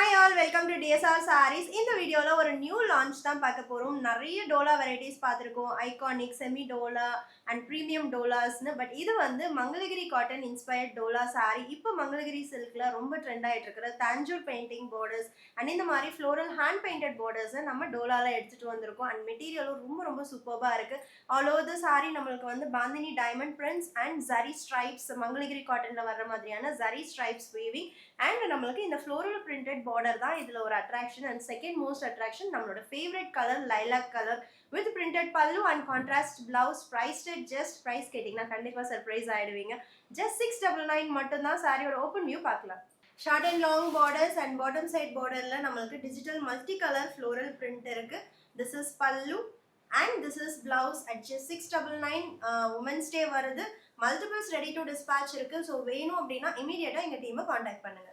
Hi all, welcome to DSR Sarees. இந்த வீடியோல ஒரு நியூ லான்ச் தான் பார்க்க போறோம். நிறைய டோலா வெரைட்டிஸ் பார்த்திருக்கோம். ஐகானிக், செமி டோலா அண்ட் பிரீமியம் டோலாஸ்னு. பட் இது வந்து மங்களகிரி காட்டன் இன்ஸ்பயர்ட் டோலா சாரி. இப்போ மங்களகிரி சில்க்ல ரொம்ப ட்ரெண்ட் ஆயிட்டு இருக்கிற தஞ்சூர் பெயிண்டிங் பார்டர்ஸ் அண்ட் இந்த மாதிரி ஃப்ளோரல் ஹேண்ட் பெயிண்டட் பார்டர்ஸ் நம்ம டோலால எடுத்துட்டு வந்திருக்கோம். அண்ட் மெட்டீரியலும் ரொம்ப ரொம்ப சூப்பர்பா இருக்கு. ஆல் ஓவர் த சாரி நம்மளுக்கு வந்து bandhani diamond prints and zari stripes, Mangalagiri காட்டன்ல வர்ற மாதிரியான ஜரி ஸ்ட்ரைப்ஸ் வீவிங் அண்ட் நம்மளுக்கு இந்த ஃப்ளோரல் பிரிண்டட் பார்டர் தான் இதுல ஒரு attraction. And second most attraction நம்மளோட favourite colour lilac colour with printed pallu and contrast blouse. Priced just price கேட்டிங்கன்னா கண்டிப்பா சர்ப்ரைஸ் ஆயிடுவீங்க. ஜஸ்ட் 699 மட்டும் தான். சாரியோட ஓப்பன் வியூ பார்க்கலாம். Short and long borders and bottom side பார்டர்ல நம்மளுக்கு digital multi colour floral print இருக்கு. This is pallu and this is blouse at just 699. Women's Day வருது. மல்டிபிள்ஸ் ரெடி டு டிஸ்பேட்ச் இருக்கு. ஸோ வேணும் அப்படின்னா இமீடியட்டா எங்க டீமை காண்டாக்ட் பண்ணுங்க.